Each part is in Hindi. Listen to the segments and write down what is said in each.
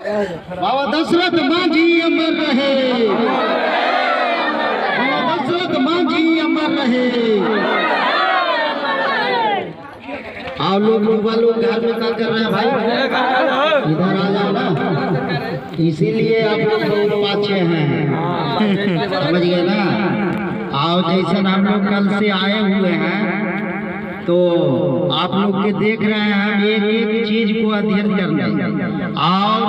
बाबा दशरथ मांझी अमर रहे, बाबा दशरथ मांझी अमर रहे। आप लोग युवा लोग घर में क्या कर रहे हैं भाई? इधर आ जाओ ना, इसीलिए आप लोग बहुत पाछे हैं, समझ गए ना। और जैसे हम लोग कल से आए हुए हैं तो आप लोग के देख रहे हैं हम एक एक चीज को अध्ययन करने, और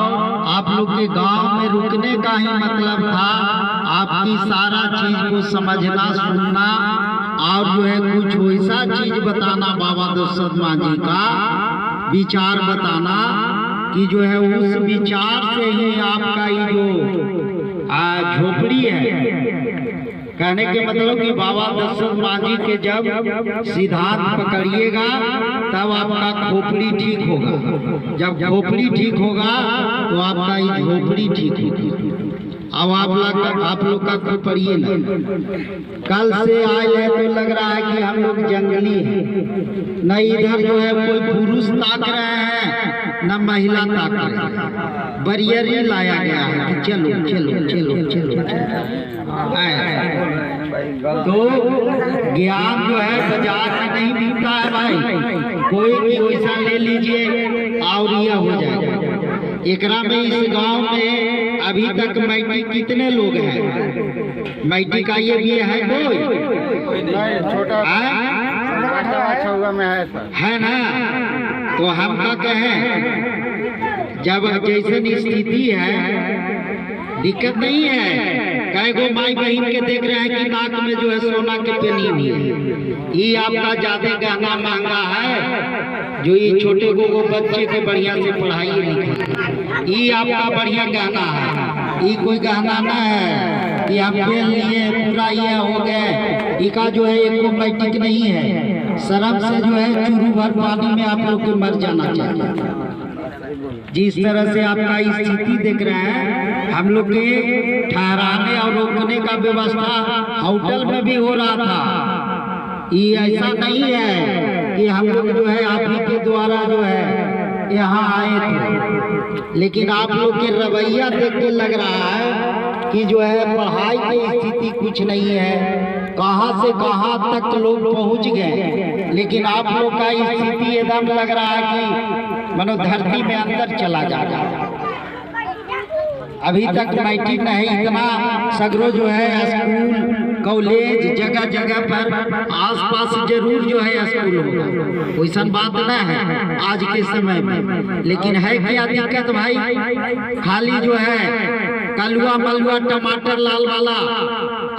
आप लोग के गांव में रुकने का ही मतलब था आपकी सारा चीज को समझना सुनना, और जो है कुछ वैसा चीज बताना बाबा दशरथ मांझी का विचार बताना कि जो है उस विचार से ही आपका ये जो झोपड़ी है, कहने के मतलब कि बाबा दशरथ मांझी के जब सिद्धांत पकड़िएगा तब आपका खोपड़ी ठीक होगा, जब खोपड़ी ठीक होगा तो आपका ये झोपड़ी ठीक होगी। अब आप लोग का खोपड़िए ना, कल से आए हैं तो लग रहा है कि हम लोग जंगली हैं, न इधर जो है कोई पुरुष ताक रहे हैं न महिला ताक रहे हैं, बैरियर लाया गया है कि चलो चलो चलो चलो, तो ज्ञान जो है बाजार में नहीं मिलता है भाई, कोई भी वैसा ले लीजिए और यह हो जाएगा। एकरा में इस गांव में अभी तक मैटी कितने लोग हैं? मैटी का ये भी है कोई छोटा है ना? तो हम क्या कहें, जब जैसे स्थिति है दिक्कत नहीं है, कई गो माई बहन के देख रहे हैं कि नाक में जो है सोना के पेनी हुई है, ये आपका ज्यादा गहना महंगा है, जो ये छोटे गो बच्चे के बढ़िया से पढ़ाई लिखाई, ये आपका बढ़िया गहना है, ये कोई गहना ना है कि आप पेन लिए पूरा ये हो गए, इसका जो है एक मैटिक नहीं है, शर्म से जो है चूरू भर पानी में आप लोग को मर जाना चाहिए। जिस तरह से आपका स्थिति देख रहे हैं, हम लोग के ठहराने और रोकने का व्यवस्था होटल में भी हो रहा था, ये ऐसा नहीं है कि हम लोग जो है आप ही के द्वारा जो है यहाँ आए थे, लेकिन आप लोग के रवैया देख के लग रहा है कि जो है पढ़ाई की स्थिति कुछ नहीं है, कहाँ से कहाँ तक लोग पहुँच गए, लेकिन आप लोग का स्थिति एकदम लग रहा है कि मानो धरती में अंदर चला जा रहा है। अभी तक मैट्रिक नहीं, इतना सगरो जो है स्कूल कॉलेज जगह जगह पर आसपास जरूर जो है स्कूल होगा, वैसा बात न है आज के समय में, लेकिन है क्या दिक्कत भाई? खाली जो है कलुआ मलुआ टमाटर लाल वाला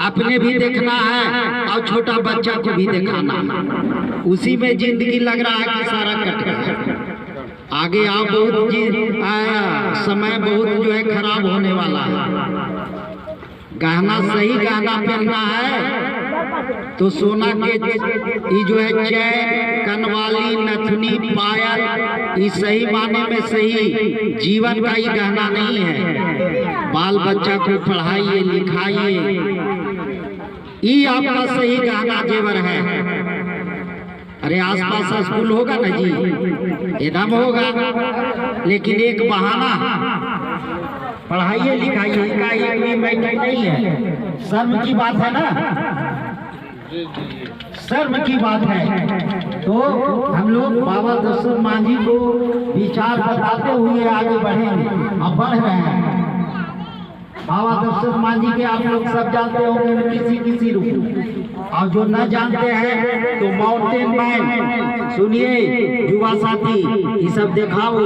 अपने भी देखना है और छोटा बच्चा को भी दिखाना है, उसी में जिंदगी लग रहा है कि सारा कट गया। आगे आप बहुत समय बहुत जो है खराब होने वाला है। गहना सही गहना पहनना है तो सोना के ये जो है चैन कनवाली नथनी पायल, ये सही माने में सही जीवन का ही गहना नहीं है। बाल बच्चा को पढ़ाइए लिखाइए, ये आपका सही गहना जेवर है। अरे आसपास स्कूल होगा ना जी, एकदम होगा, लेकिन एक बहाना पढ़ाइए लिखाइए का ये मैटर नहीं है। शर्म की बात है ना, शर्म की बात है। तो हम लोग बाबा दशरथ मांझी को विचार बताते हुए आगे बढ़ेंगे और बढ़ रहे हैं। बाबा दशरथ मांझी के आप लोग सब जानते होंगे किसी किसी रूप, और जो न जानते हैं तो माउंटेन मैन सुनिए, युवा साथी ये सब दिखाओ।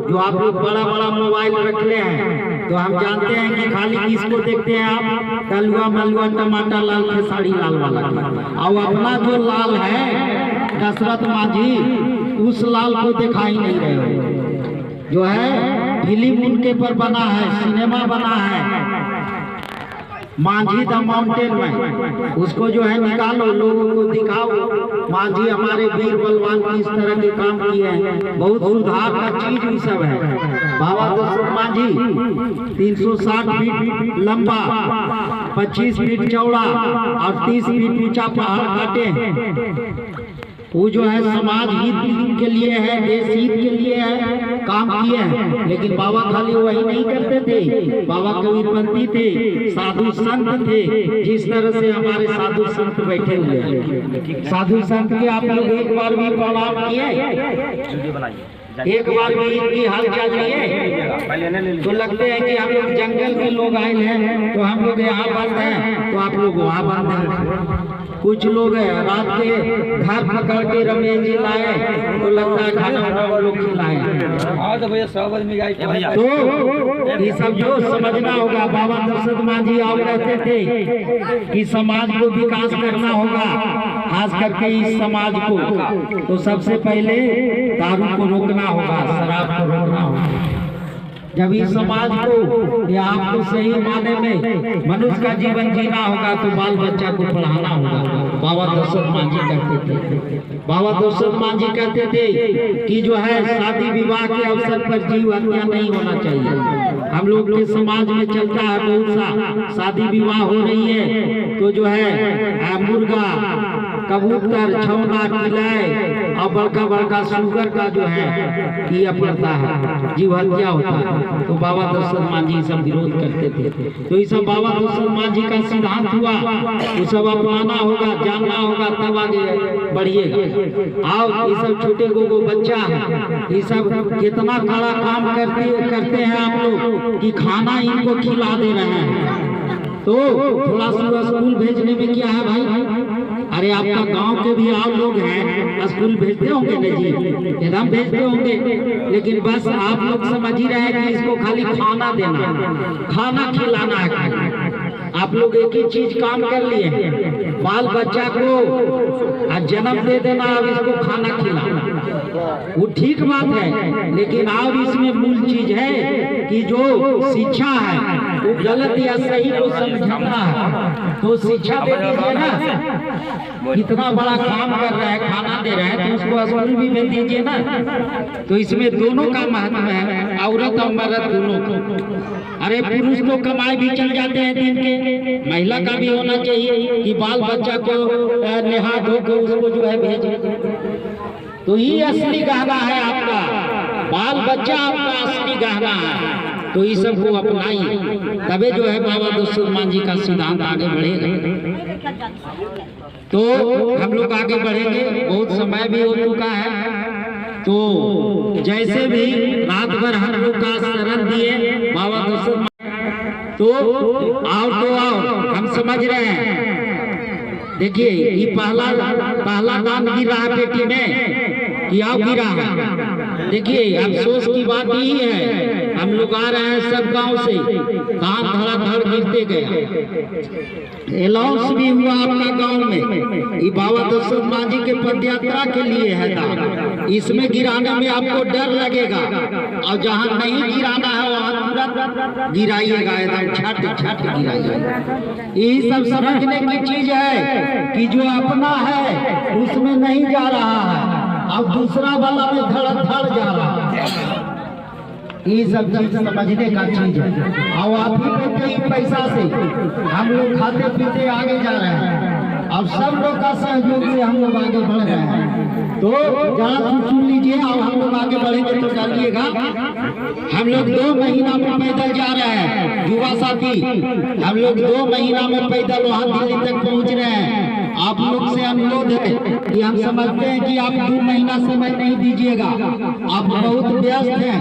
जो आप लोग बड़ा बड़ा मोबाइल रखले हैं तो हम जानते हैं कि खाली किसको देखते हैं आप? कलुआ मलुआ टमाटर लाल खेसारी लाल वाला, और अपना जो लाल है दशरथ मांझी उस लाल को दिखाई नहीं रहे हो। जो है फिल्म उनके पर बना है, सिनेमा बना है मांझी द माउंटेन में, उसको जो है निकालो, लोगों को दिखाओ मांझी हमारे वीर बलवान किस तरह के काम किए हैं। बहुत सुधार का चीज भी सब है। बाबा दशरथ मांझी 360 फीट लंबा, 25 फीट चौड़ा और 30 फीट ऊंचा पहाड़ काटे हैं। वो जो है समाज हित के लिए है, देश हित के लिए है, काम किए हैं। लेकिन बाबा खाली वही नहीं करते थे, बाबा कबीरपंथी थे, साधु संत थे। जिस तरह से हमारे साधु संत बैठे हुए हैं, साधु संत के आप लोग एक बार भी प्रणाम किए, एक बार भी इनकी हाल चाल लिए तो लगते हैं कि हम लोग जंगल के लोग आए हैं, तो हम लोग यहाँ बंद हैं, तो आप लोग वहाँ बंद हैं। कुछ लोग रात के घर पकड़ के रमेश जी लाए, तो लगता है खाना लोग खिलाए। तो ये सब जो समझना होगा, बाबा दशरथ मांझी आप कहते थे कि समाज को विकास करना होगा, खास करके इस समाज को। तो सबसे पहले दारू को रोकना होगा, शराब को रोकना होगा। जब इस समाज को या आपको सही माने में मनुष्य का जीवन जीना होगा, तो बाल बच्चा को पढ़ाना होगा। बाबा दशरथ मांझी कहते थे, बाबा दशरथ मांझी कहते थे कि जो है शादी विवाह के अवसर पर जीव हत्या नहीं होना चाहिए। हम लोग के समाज में चलता है बहुत सा शादी विवाह हो रही है, तो जो है मुर्गा, कबूतर, छौना, किलाए और बड़का बड़का सुगर का जो है किया पड़ता है, जीव हत्या होता है। तो बाबा दशरथ मांझी सब विरोध करते थे। तो ये सब बाबा दशरथ मांझी का सिद्धांत हुआ, वो सब अपनाना होगा, जानना होगा, तब आगे बढ़िएगा। आओ ये सब छोटे गोगो बच्चा है, ये सब कितना कड़ा काम करते हैं आप लोग कि खाना इनको खिला दे रहे हैं। तो थोड़ा सा स्कूल भेजने में क्या है भाई? अरे आपका गांव के भी आप लोग हैं, स्कूल भेजते होंगे ना जी, एकदम भेजते होंगे। लेकिन बस आप लोग समझ ही रहे हैं कि इसको खाली खाना देना, खाना खिलाना है खाली। आप लोग एक ही चीज काम कर लिए, बाल बच्चा को जन्म दे देना, अब इसको खाना खिलाना। वो ठीक बात है, लेकिन अब इसमें मूल चीज है कि जो शिक्षा है वो गलत या सही को समझना है। तो शिक्षा दे दीजिए ना, इतना बड़ा काम कर रहा है, खाना दे रहा है, तो उसको स्कूल भी भेज दीजिए ना। तो इसमें दोनों का महत्व है, औरत और मर्द दोनों को। अरे पुरुष तो कमाई भी चल जाते हैं दिन के, महिला का भी होना चाहिए कि बाल बच्चा को नहा धो के उसको जो है भेजे। तो ये असली गहना है आपका, बाल बच्चा आपका असली गहना है। तो इस सब को अपनाइए, तबे जो है बाबा दशरथ मांझी का सिद्धांत आगे बढ़ेगा। तो हम लोग आगे बढ़ेंगे, बहुत समय भी हो चुका है। तो जैसे भी रात भर हम लोग का शरण दिए बाबा दशरथ, तो आओ हम समझ रहे हैं। देखिए ये पहला दान गिरा है पेटी में कि आओ गिरा है। देखिए अफसोस की बात यही है, हम लोग आ रहे हैं सब गांव से, दान धड़ाधड़ गिरते गए। अलाउंस भी हुआ आपका गांव में, ये बाबा दशरथ मांझी के पदयात्रा के लिए है दान। इसमें गिराने में आपको डर लगेगा, और जहां नहीं गिराना है वहां तुरंत गिराइएगा, एकदम छट गिराइएगा। यही सब समझने की चीज है कि जो अपना है उसमें नहीं जा रहा है, अब दूसरा वाला में धड़ जा रहा है। ये सब चीज समझने का चीज है। और आप ही के कई पैसा से हम लोग खाते पीते आगे जा रहे हैं, अब सब लोग का सहयोग से हम लोग आगे बढ़ रहे हैं। तो जरा सुन लीजिए, अब हम लोग आगे बढ़ेंगे तो जानिएगा। हम लोग 2 महीना में पैदल जा रहे हैं, युवा साथी, हम लोग 2 महीना में पैदल वहाँ दिल्ली तक पहुँच रहे हैं। आप लोग से अनुरोध है कि हम समझते हैं कि आप 2 महीना समय नहीं दीजिएगा, आप बहुत व्यस्त हैं,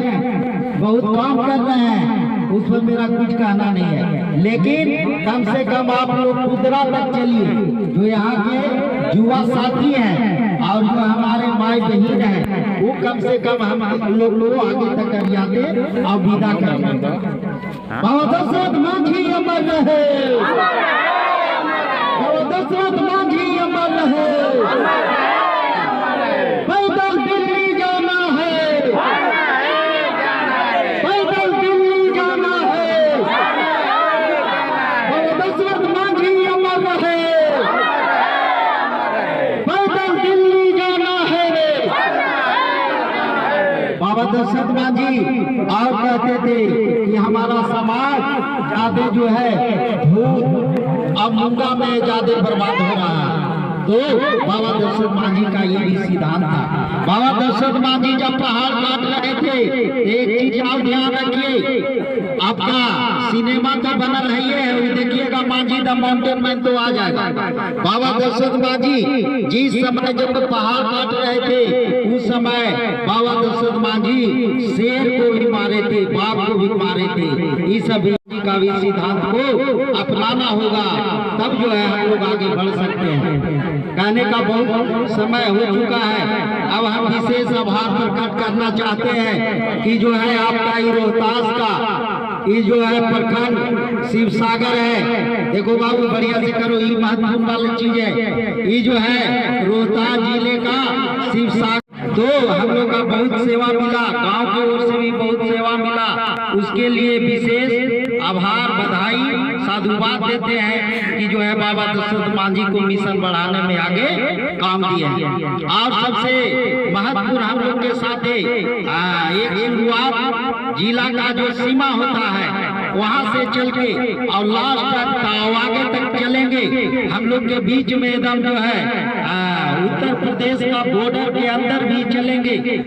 बहुत काम कर रहे हैं, उस पर मेरा कुछ कहना नहीं है। लेकिन कम से कम आप लोग कुदरा तक चलिए, जो यहाँ के युवा साथी हैं और जो हमारे माई बहन हैं, वो कम से कम हम लोग को आगे तक कर जाते और विदा कर। बाबा दशरथ मांझी अमर रहे, बाबा दशरथ मांझी अमर रहे। पैदल दिल्ली जाना है, पैदल दिल्ली जाना है, बाबा दशरथ मांझी अमर रहे, पैदल दिल्ली जाना है। बाबा दशरथ मांझी और कहते थे कि हमारा समाज ज्यादा जो है भूत और मुंगा में ज्यादा बर्बाद हो रहा है। तो बाबा दशरथ मांझी का ये भी सिद्धांत था। बाबा दशरथ मांझी जब पहाड़ काट रहे थे, एक चीज आप ध्यान रखिए, आपका सिनेमा तो बनल है, देखिएगा मांझी द माउंटेन मैन तो आ जाएगा। बाबा दशरथ मांझी जिस समय जब पहाड़ काट रहे थे, उस समय बाबा दशरथ मांझी शेर को भी मारे थे, बाघ को भी मारे थे। इस अभी का भी सिद्धांत को अपनाना होगा, तब जो है हम लोग आगे बढ़ सकते हैं। कहने का बहुत समय हो चुका है, अब हम विशेष आभार प्रकट करना चाहते हैं कि जो है आपका ये रोहतास का ये जो है प्रखंड शिव सागर है। देखो बाबू बढ़िया से करो, ये महत्वपूर्ण वाली चीज है। ये जो है रोहतास जिले का शिव सागर, तो हम लोग का बहुत सेवा मिला, गांव की ओर से भी बहुत सेवा मिला, उसके लिए विशेष आभार बधाई साधुवाद देते हैं कि जो है बाबा दशरथ मांझी को मिशन बढ़ाने में आगे काम दिया है। और सबसे महत्वपूर्ण हम लोग के साथ एक शुरुआत जिला का जो सीमा होता है वहां से चल के और लास्ट तक आगे तक चलेंगे। हम लोग के बीच में एकदम जो है उत्तर प्रदेश का बॉर्डर के अंदर भी चलेंगे।